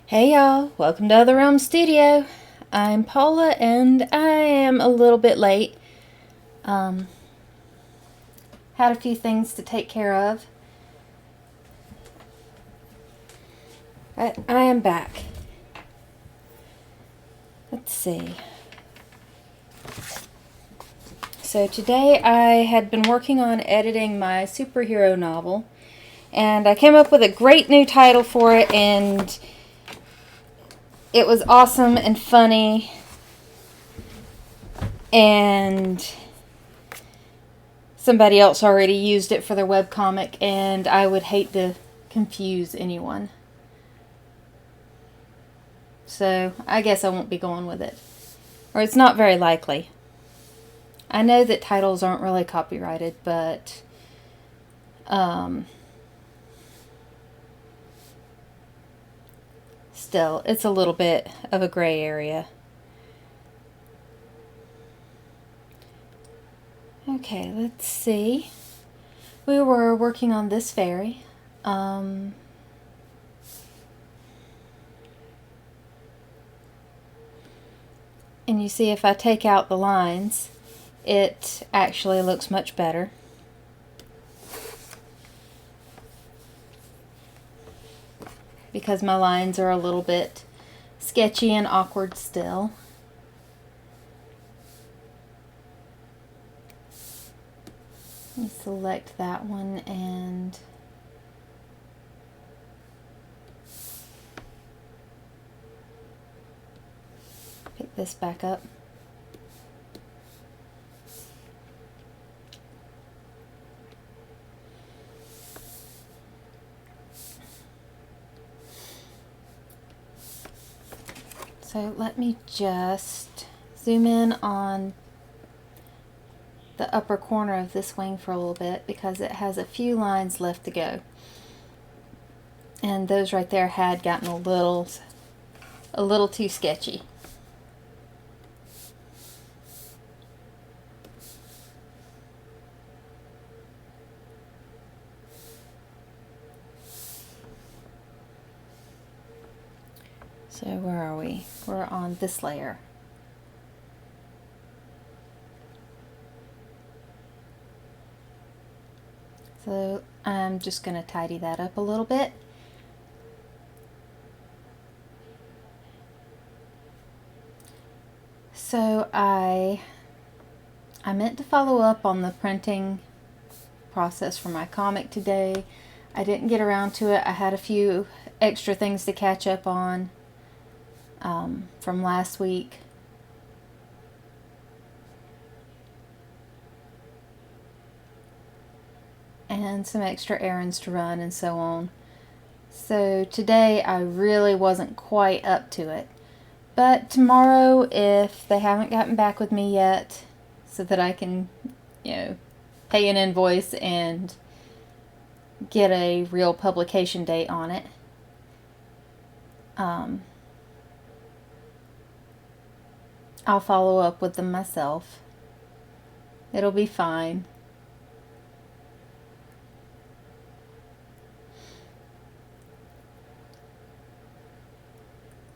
Hey y'all, welcome to Other Realm Studio. I'm Paula and I am a little bit late. Um, had a few things to take care of, but I am back. Let's see. So today I had been working on editing my superhero novel and I came up with a great new title for it, and it was awesome and funny, and somebody else already used it for their webcomic, and I would hate to confuse anyone. So I guess I won't be going with it. Or it's not very likely. I know that titles aren't really copyrighted, but still, it's a little bit of a gray area. Okay, let's see. We were working on this fairy. And you see, if I take out the lines, it actually looks much better. Because my lines are a little bit sketchy and awkward still. Let me select that one and pick this back up. So let me just zoom in on the upper corner of this wing for a little bit, because it has a few lines left to go. And those right there had gotten a little too sketchy. So where are we? We're on this layer. So I'm just going to tidy that up a little bit. So I meant to follow up on the printing process for my comic today. I didn't get around to it. I had a few extra things to catch up on from last week. And some extra errands to run and so on. So today I really wasn't quite up to it. But tomorrow, if they haven't gotten back with me yet, so that I can, pay an invoice and get a real publication date on it, I'll follow up with them myself. It'll be fine.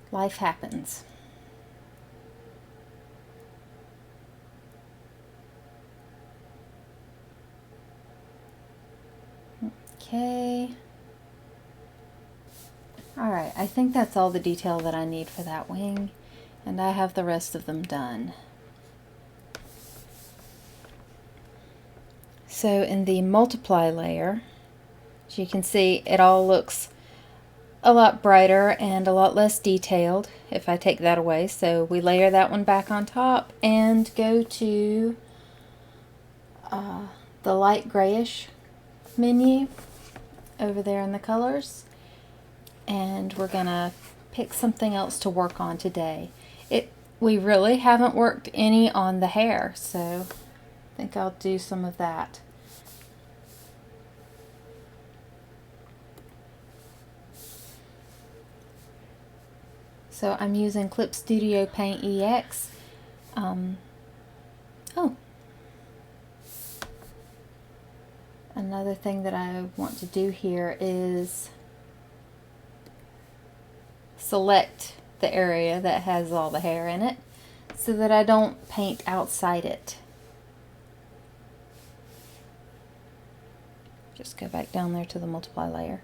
Life happens. Okay. Alright, I think that's all the detail that I need for that wing, and I have the rest of them done. So in the multiply layer, as you can see, it all looks a lot brighter and a lot less detailed if I take that away. So we layer that one back on top and go to the light grayish menu over there in the colors, and we're gonna pick something else to work on today. We really haven't worked any on the hair, so I think I'll do some of that. So I'm using Clip Studio Paint EX. Another thing that I want to do here is select the area that has all the hair in it so that I don't paint outside it. Just go back down there to the multiply layer.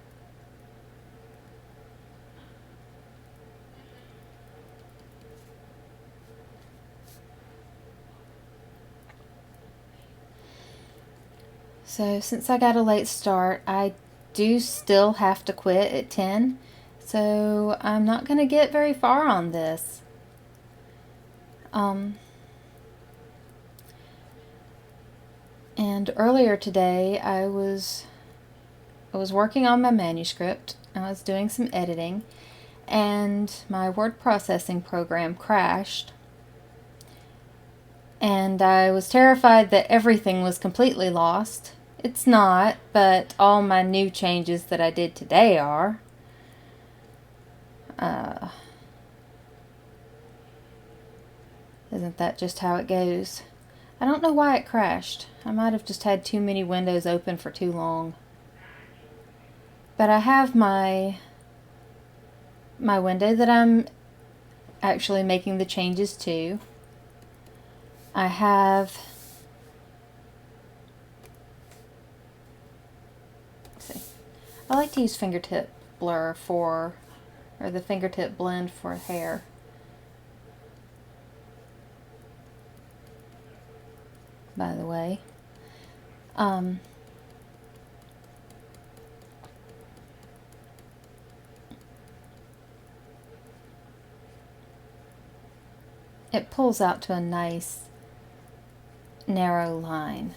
So since I got a late start, I do still have to quit at 10, so I'm not going to get very far on this. And earlier today I was working on my manuscript. I was doing some editing and my word processing program crashed. And I was terrified that everything was completely lost. It's not, but all my new changes that I did today are. Isn't that just how it goes? I don't know why it crashed. I might have just had too many windows open for too long. But I have my window that I'm actually making the changes to. I have, let's see, I like to use fingertip blur or the fingertip blend for hair. By the way, it pulls out to a nice narrow line.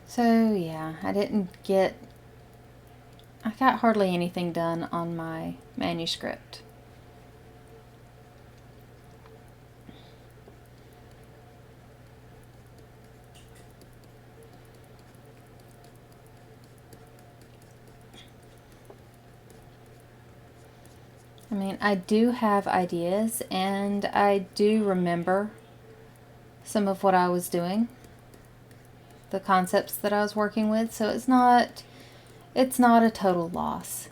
So yeah, I got hardly anything done on my manuscript. I mean, I do have ideas and I do remember some of what I was doing, the concepts that I was working with, so it's not a total loss.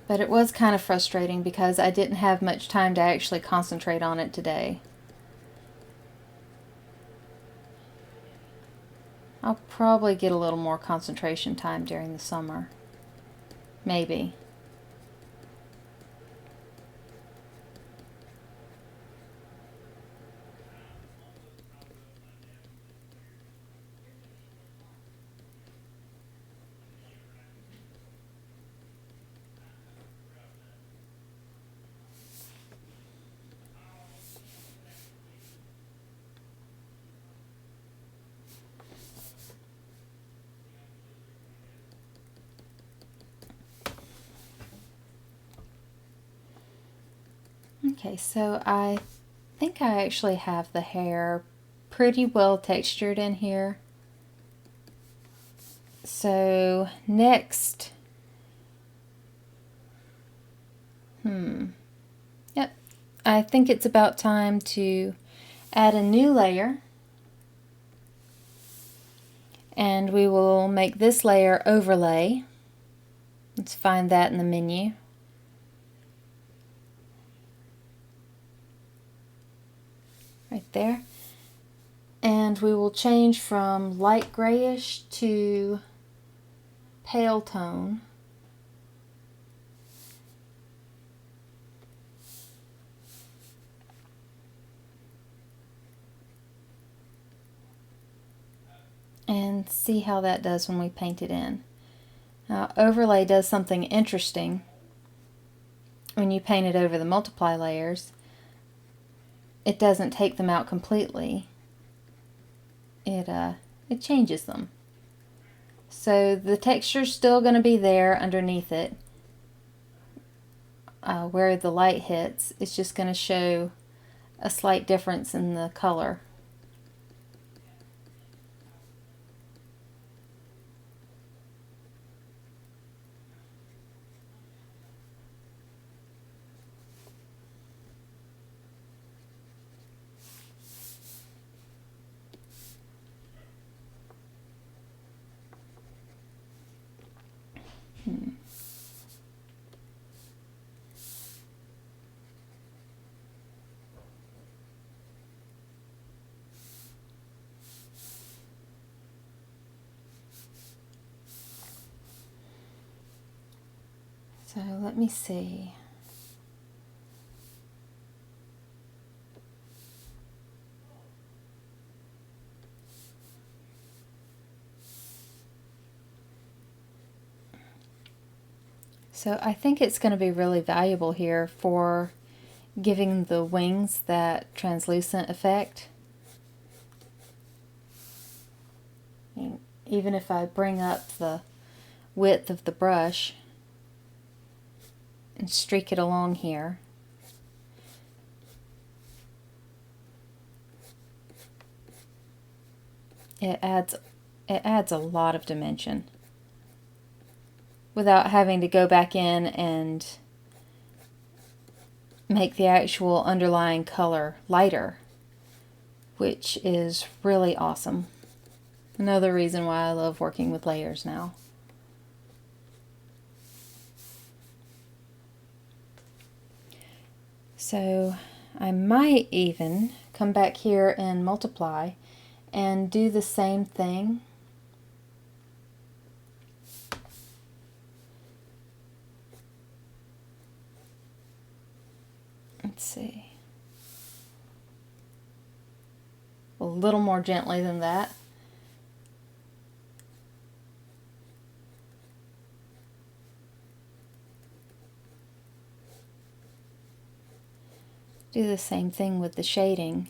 But it was kind of frustrating because I didn't have much time to actually concentrate on it today. I'll probably get a little more concentration time during the summer. Maybe. Okay, so I think I actually have the hair pretty well textured in here. So next, yep, I think it's about time to add a new layer. And we will make this layer overlay. Let's find that in the menu. Right there. And we will change from light grayish to pale tone. And see how that does when we paint it in. Now, overlay does something interesting when you paint it over the multiply layers. It doesn't take them out completely. It it changes them. So the texture's still going to be there underneath it. Where the light hits, it's just going to show a slight difference in the color. So let me see. So I think it's going to be really valuable here for giving the wings that translucent effect. And even if I bring up the width of the brush and streak it along here, it adds a lot of dimension without having to go back in and make the actual underlying color lighter, which is really awesome. Another reason why I love working with layers now. So I might even come back here and multiply and do the same thing. Let's see. A little more gently than that. Do the same thing with the shading.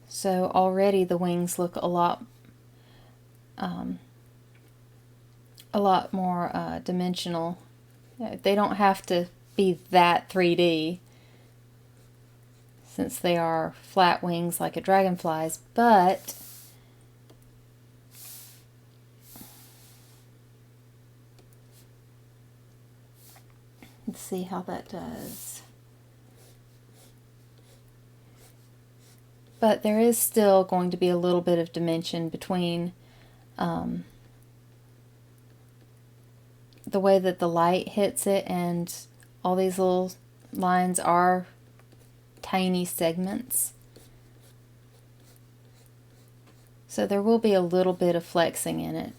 So already the wings look a lot more dimensional. They don't have to be that 3D since they are flat wings like a dragonfly's, but let's see how that does. But there is still going to be a little bit of dimension between the way that the light hits it, and all these little lines are tiny segments. So there will be a little bit of flexing in it.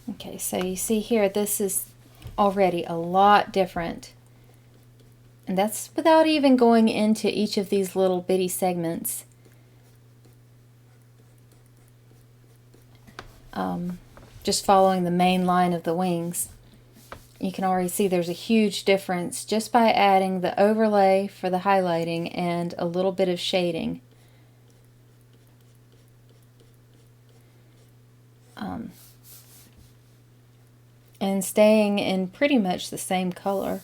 Okay, so you see here, this is already a lot different. And that's without even going into each of these little bitty segments. Just following the main line of the wings. You can already see there's a huge difference just by adding the overlay for the highlighting and a little bit of shading. And staying in pretty much the same color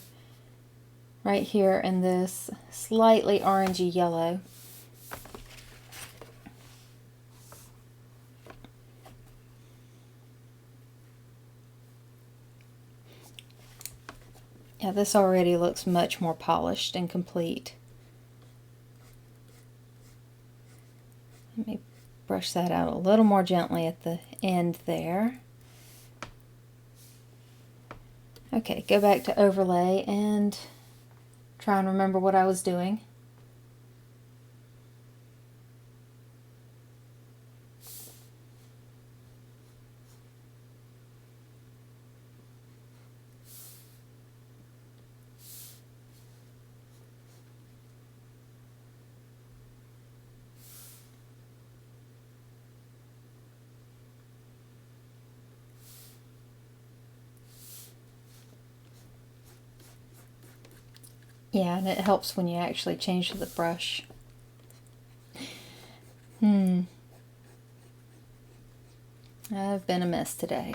right here in this slightly orangey yellow. Yeah, this already looks much more polished and complete. Let me brush that out a little more gently at the end there. Okay, go back to overlay and try and remember what I was doing. Yeah, and it helps when you actually change the brush. I've been a mess today.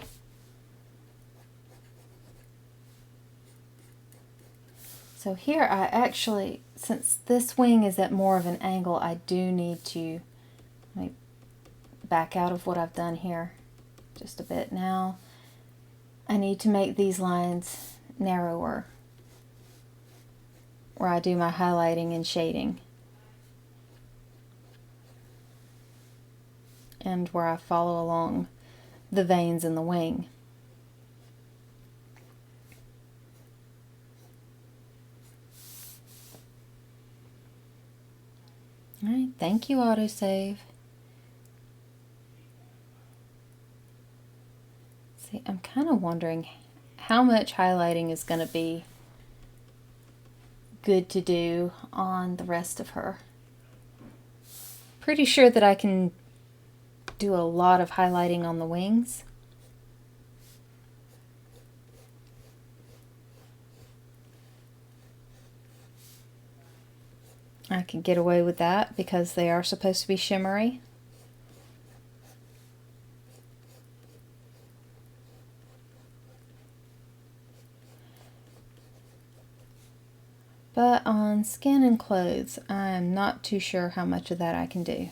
So here I actually, since this wing is at more of an angle, I do need to back out of what I've done here just a bit now. I need to make these lines narrower where I do my highlighting and shading, and where I follow along the veins in the wing. Alright, thank you, autosave. See, I'm kind of wondering how much highlighting is going to be good to do on the rest of her. Pretty sure that I can do a lot of highlighting on the wings. I could get away with that because they are supposed to be shimmery. But on skin and clothes, I'm not too sure how much of that I can do.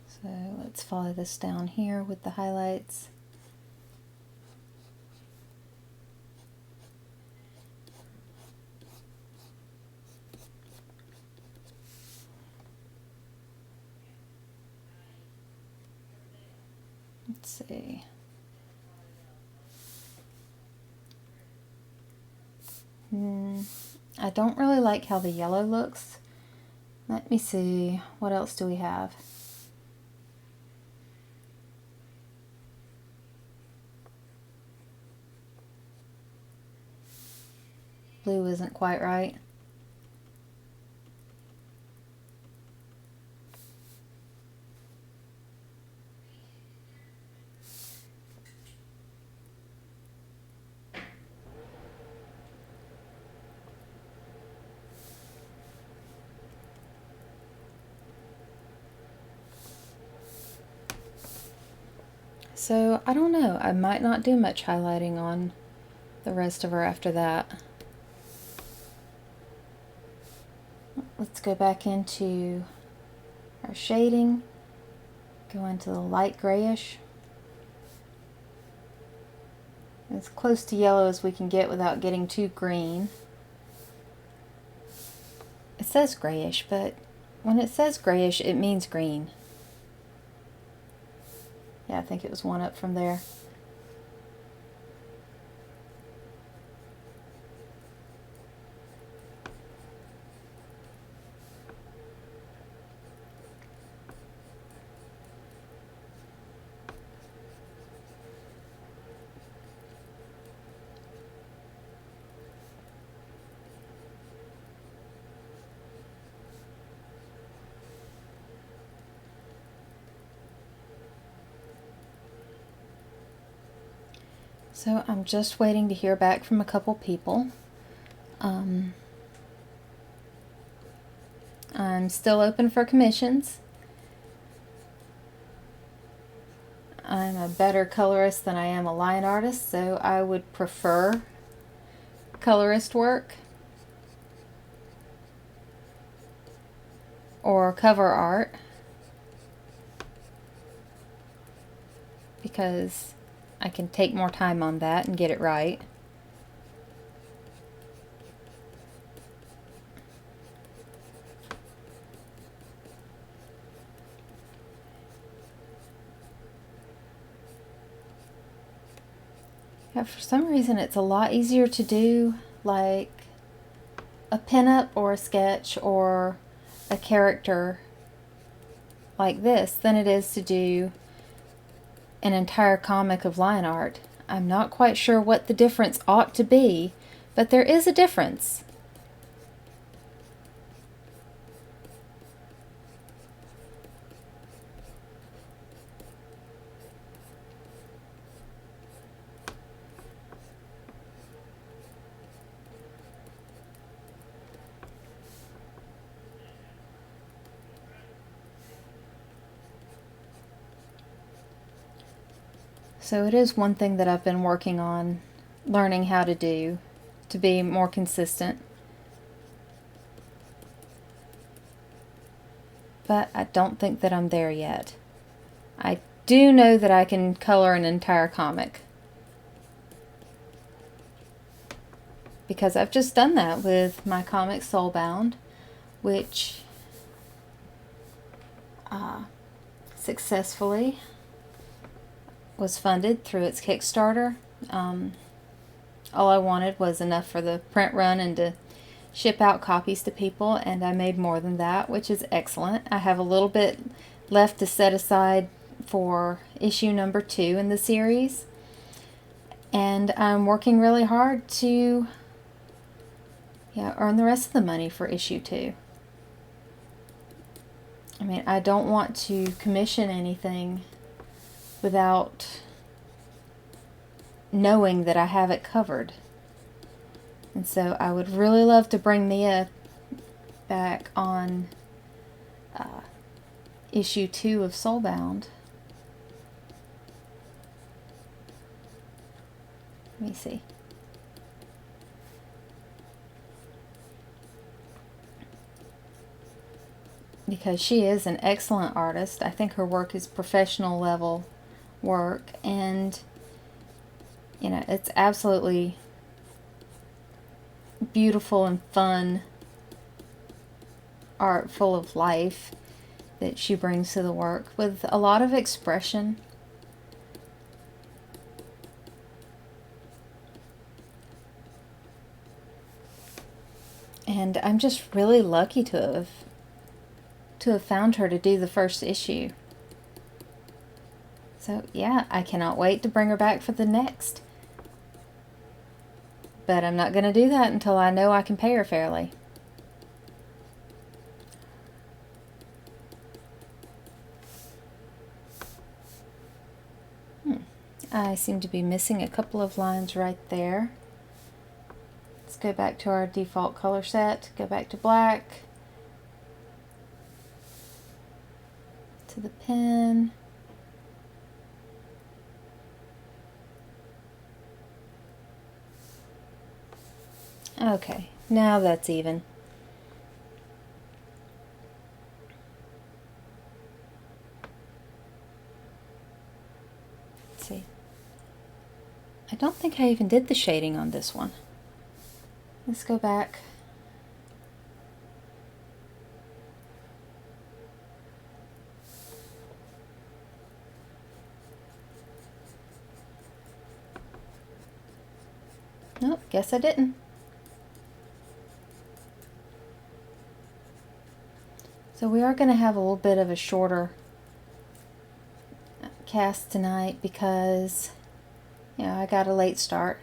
So let's follow this down here with the highlights. Let's see. I don't really like how the yellow looks. Let me see, what else do we have? Blue isn't quite right. So, I don't know. I might not do much highlighting on the rest of her after that. Let's go back into our shading. Go into the light grayish. As close to yellow as we can get without getting too green. It says grayish, but when it says grayish, it means green. Yeah, I think it was one up from there. So I'm just waiting to hear back from a couple people. I'm still open for commissions. I'm a better colorist than I am a line artist, so I would prefer colorist work or cover art, because I can take more time on that and get it right. Yeah, for some reason it's a lot easier to do like a pinup or a sketch or a character like this than it is to do an entire comic of line art. I'm not quite sure what the difference ought to be, but there is a difference. So it is one thing that I've been working on learning how to do to be more consistent. But I don't think that I'm there yet. I do know that I can color an entire comic, because I've just done that with my comic Soulbound, which successfully was funded through its Kickstarter. All I wanted was enough for the print run and to ship out copies to people, and I made more than that, which is excellent. I have a little bit left to set aside for issue number 2 in the series, and I'm working really hard to earn the rest of the money for issue 2. I mean, I don't want to commission anything without knowing that I have it covered. And so I would really love to bring Mia back on issue 2 of Soulbound. Let me see. Because she is an excellent artist. I think her work is professional level work, and it's absolutely beautiful and fun art, full of life, that she brings to the work, with a lot of expression. And I'm just really lucky to have found her to do the first issue. So yeah, I cannot wait to bring her back for the next. But I'm not going to do that until I know I can pay her fairly. I seem to be missing a couple of lines right there. Let's go back to our default color set, go back to black, to the pen. Okay, now that's even. Let's see. I don't think I even did the shading on this one. Let's go back. Nope, guess I didn't. So we are going to have a little bit of a shorter cast tonight because, I got a late start.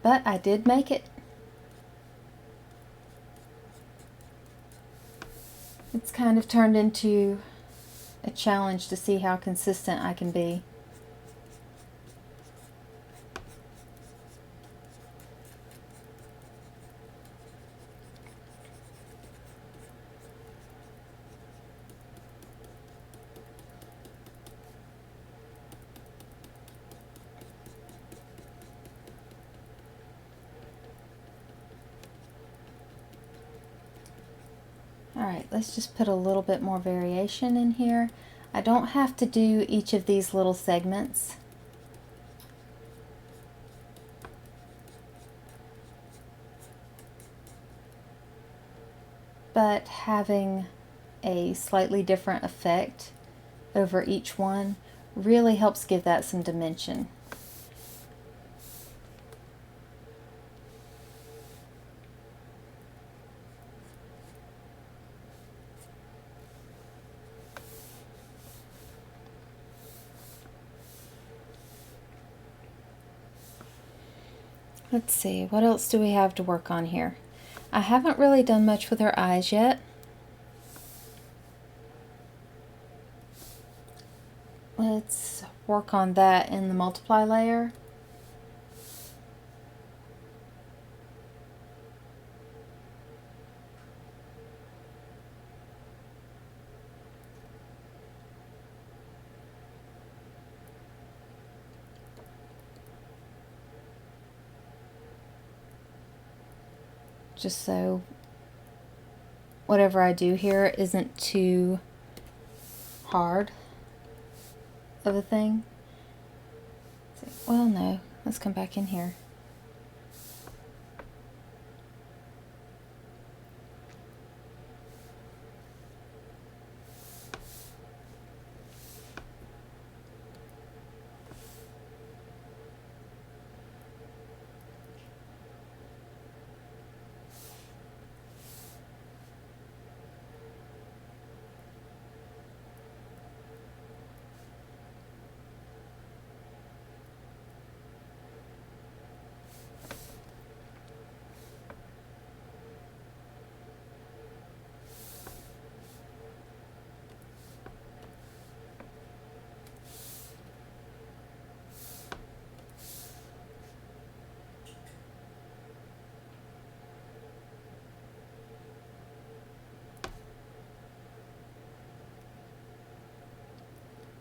But I did make it. It's kind of turned into a challenge to see how consistent I can be. Alright, let's just put a little bit more variation in here. I don't have to do each of these little segments. But having a slightly different effect over each one really helps give that some dimension. Let's see, what else do we have to work on here? I haven't really done much with her eyes yet. Let's work on that in the multiply layer. just so whatever I do here isn't too hard of a thing. Well, no, let's come back in here.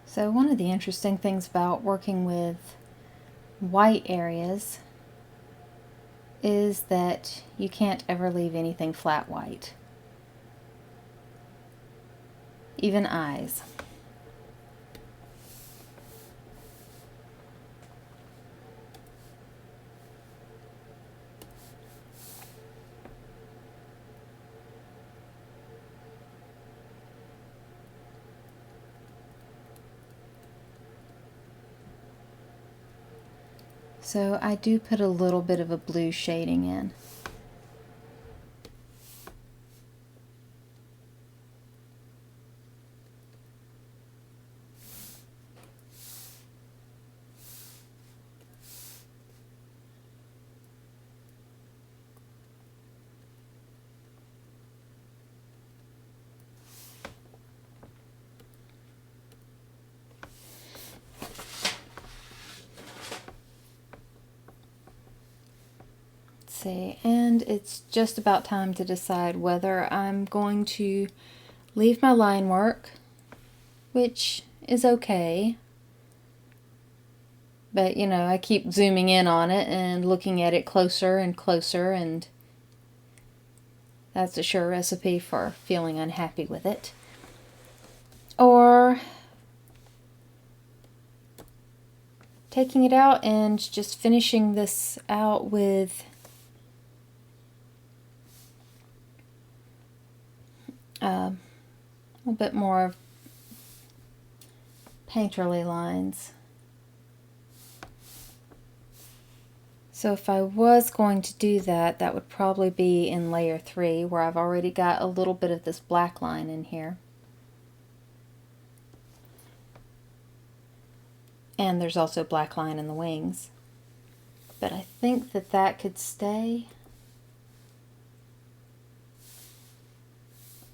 So one of the interesting things about working with white areas is that you can't ever leave anything flat white. Even eyes. So I do put a little bit of a blue shading in. See, and it's just about time to decide whether I'm going to leave my line work, which is okay, but you know, I keep zooming in on it and looking at it closer and closer, and that's a sure recipe for feeling unhappy with it. Or taking it out and just finishing this out with a little bit more painterly lines. So if I was going to do that, that would probably be in layer 3, where I've already got a little bit of this black line in here. And there's also black line in the wings. But I think that that could stay.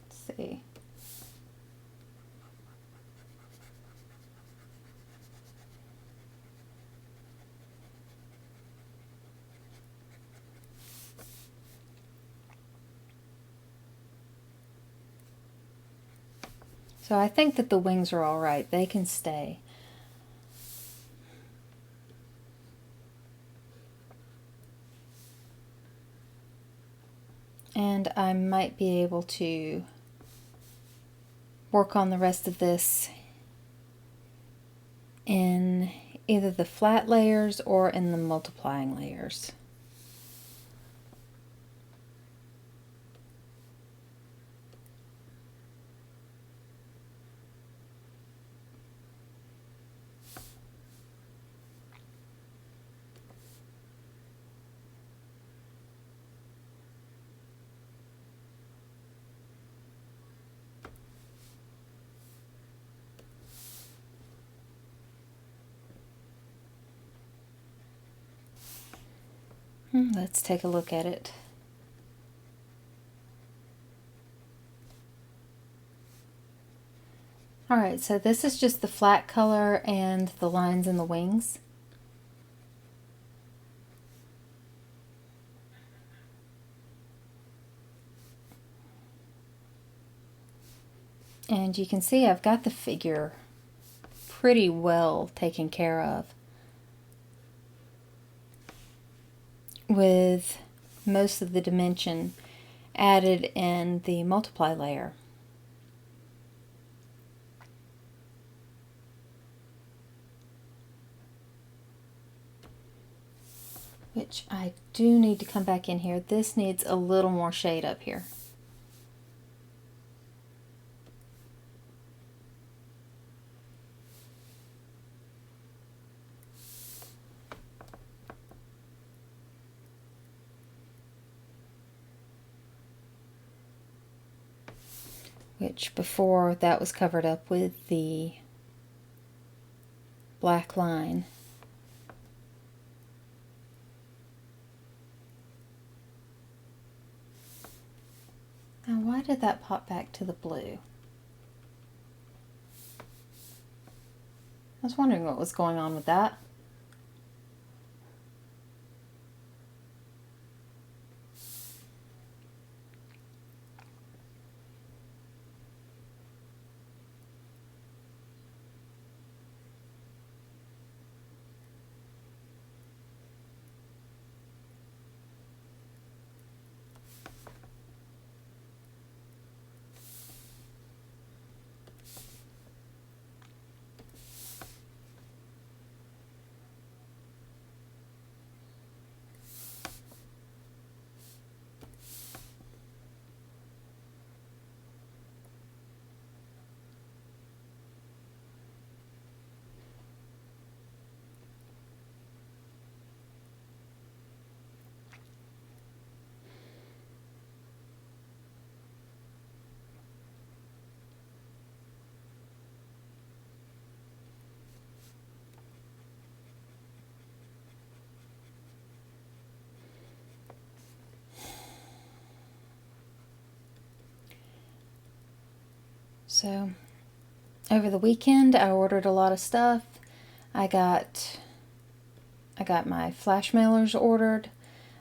Let's see. So I think that the wings are all right. They can stay. And I might be able to work on the rest of this in either the flat layers or in the multiplying layers. Let's take a look at it. Alright, so this is just the flat color and the lines in the wings. And you can see I've got the figure pretty well taken care of with most of the dimension added in the multiply layer. Which I do need to come back in here. This needs a little more shade up here. Which before that was covered up with the black line. Now why did that pop back to the blue? I was wondering what was going on with that. So over the weekend I ordered a lot of stuff. I got my flash mailers ordered.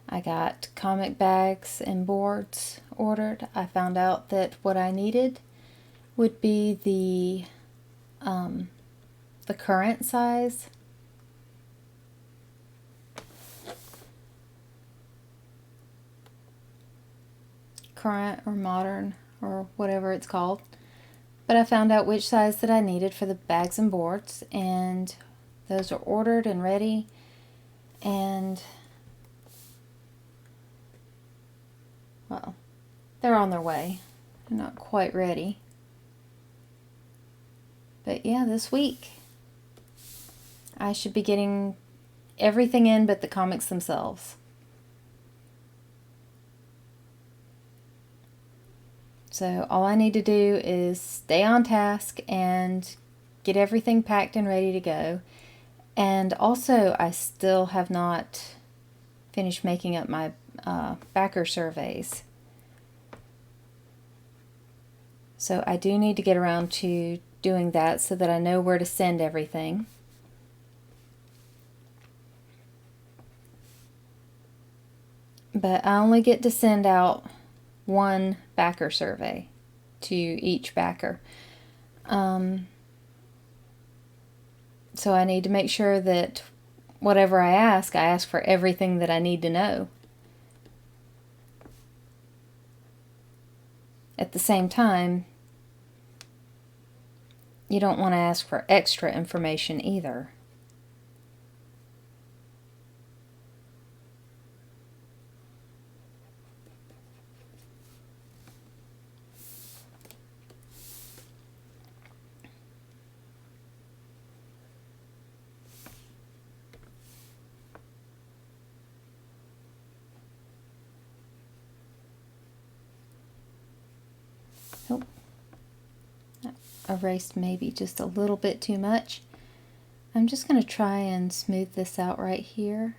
I got comic bags and boards ordered. I found out that what I needed would be the current size. Current or modern or whatever it's called. But I found out which size that I needed for the bags and boards, and those are ordered and ready, and well, they're on their way. They're not quite ready. But yeah, this week I should be getting everything in but the comics themselves. So all I need to do is stay on task and get everything packed and ready to go. And also, I still have not finished making up my backer surveys. So I do need to get around to doing that so that I know where to send everything. But I only get to send out one backer survey to each backer. So I need to make sure that whatever I ask for everything that I need to know. At the same time, you don't want to ask for extra information either. Oh, I erased maybe just a little bit too much. I'm just going to try and smooth this out right here.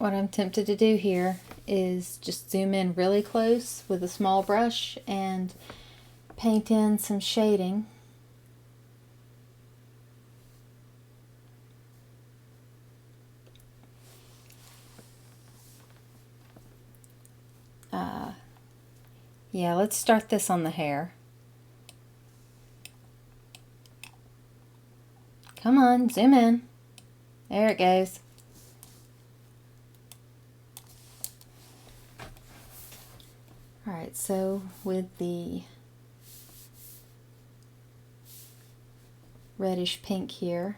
what I'm tempted to do here is just zoom in really close with a small brush and paint in some shading. Yeah, let's start this on the hair. Come on, zoom in. There it goes. Alright, so with the reddish pink here,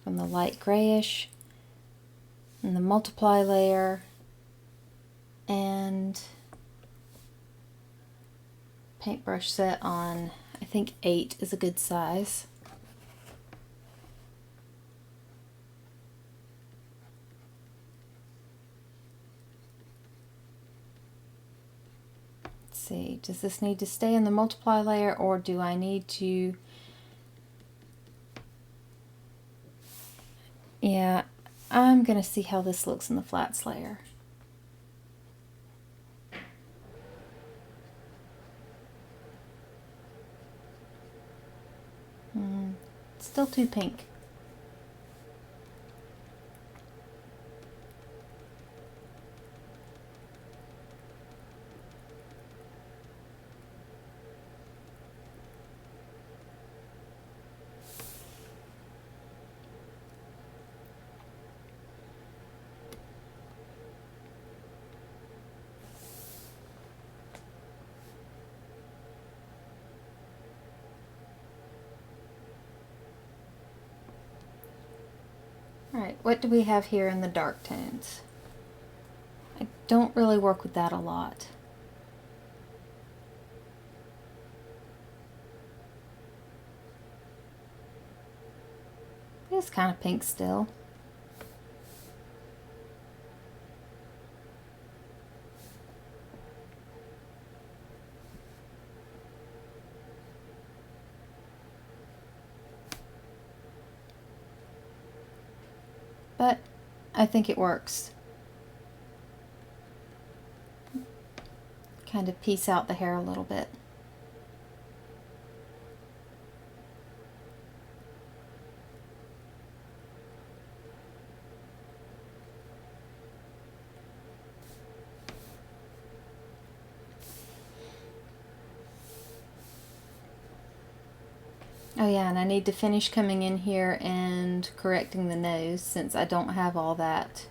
from the light grayish, and the multiply layer, and paintbrush set on, I think 8 is a good size. Let's see, does this need to stay in the multiply layer, or do I need to... Yeah, I'm going to see how this looks in the flats layer. Still too pink. Alright, what do we have here in the dark tones? I don't really work with that a lot. It's kind of pink still. But I think it works. Kind of piece out the hair a little bit. Oh yeah, and I need to finish coming in here and correcting the nose since I don't have all that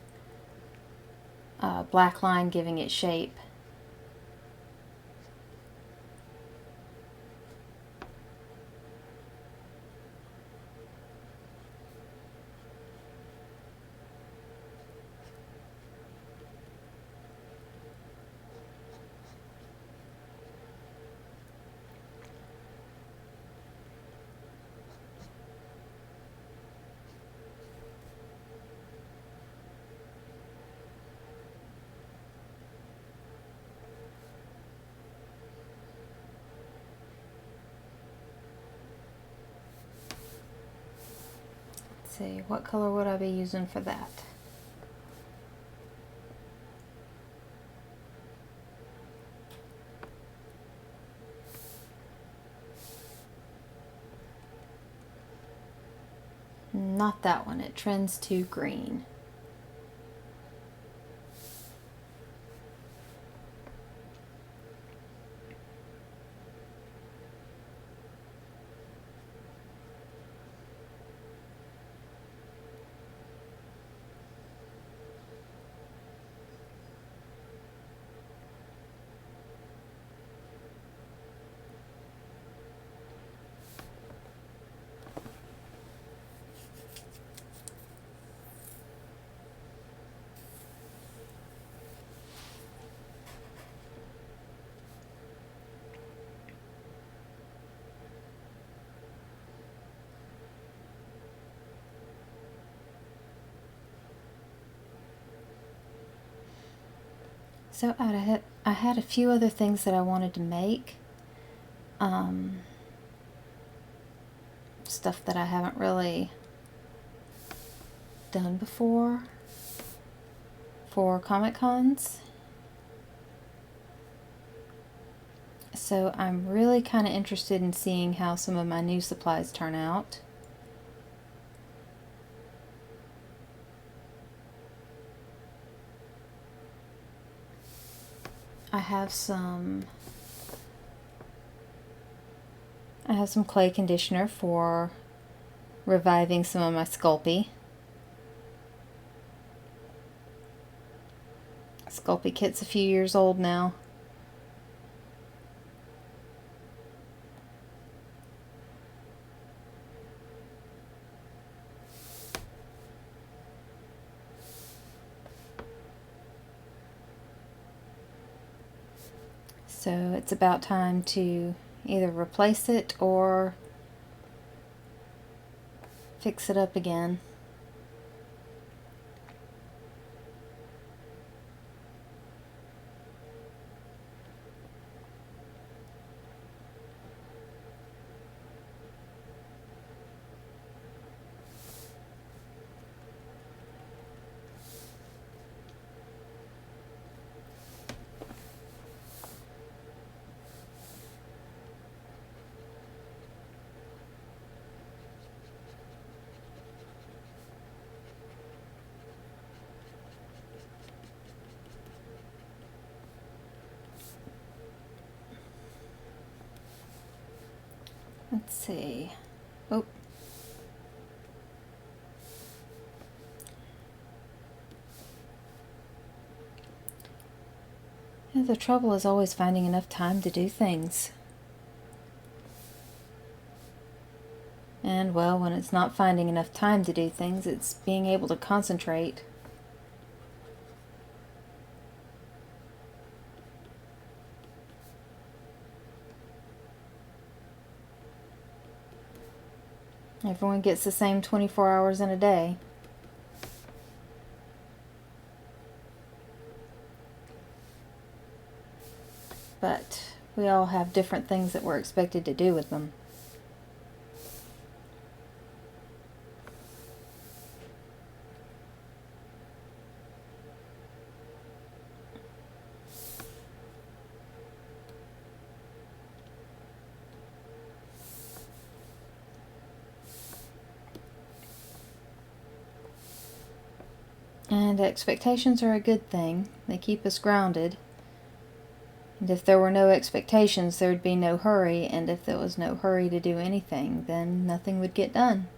black line giving it shape. Let's see, what color would I be using for that? Not that one, it trends to green. So I had a few other things that I wanted to make. Stuff that I haven't really done before. for Comic Cons. So I'm really kind of interested in seeing how some of my new supplies turn out. I have some clay conditioner for reviving some of my Sculpey. Sculpey kit's a few years old now. So it's about time to either replace it or fix it up again. Let's see. Oh. Yeah, the trouble is always finding enough time to do things. And well, when it's not finding enough time to do things, it's being able to concentrate. Everyone gets the same 24 hours in a day. But we all have different things that we're expected to do with them. And expectations are a good thing. They keep us grounded. And if there were no expectations, there would be no hurry. And if there was no hurry to do anything, then nothing would get done.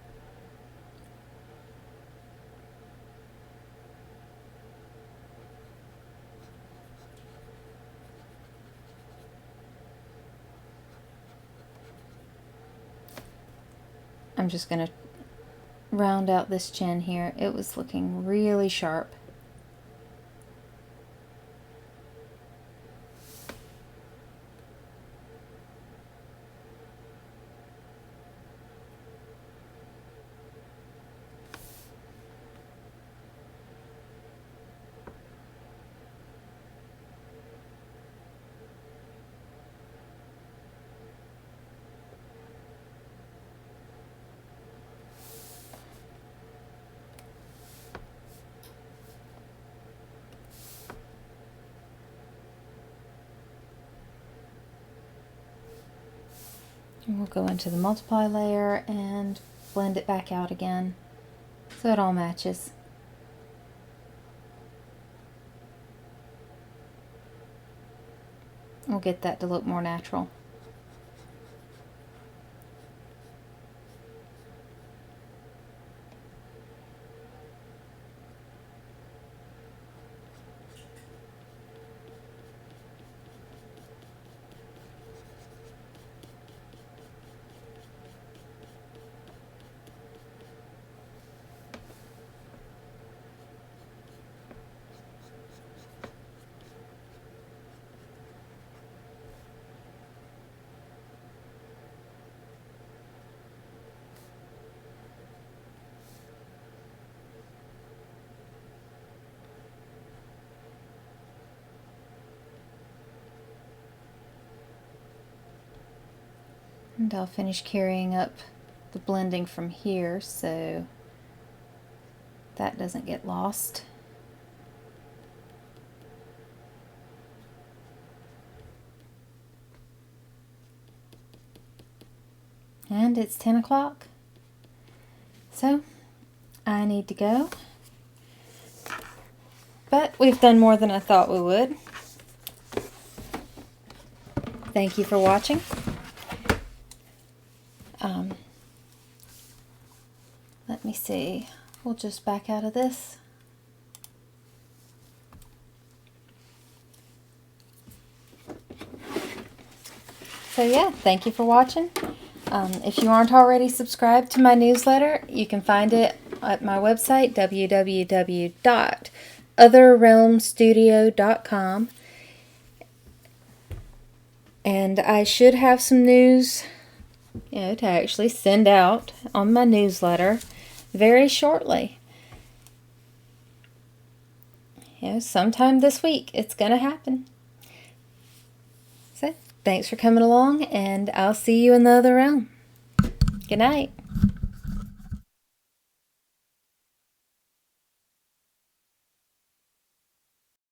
I'm just going to round out this chin here. It was looking really sharp. And we'll go into the multiply layer and blend it back out again so it all matches. We'll get that to look more natural. And I'll finish carrying up the blending from here so that doesn't get lost. And it's 10 o'clock. So, I need to go. But we've done more than I thought we would. Thank you for watching. Let me see. We'll just back out of this. So yeah, thank you for watching. If you aren't already subscribed to my newsletter, you can find it at my website, www.otherrealmstudio.com. And I should have some news, to actually send out on my newsletter very shortly. Sometime this week it's going to happen. So, thanks for coming along, and I'll see you in the other realm. Good night.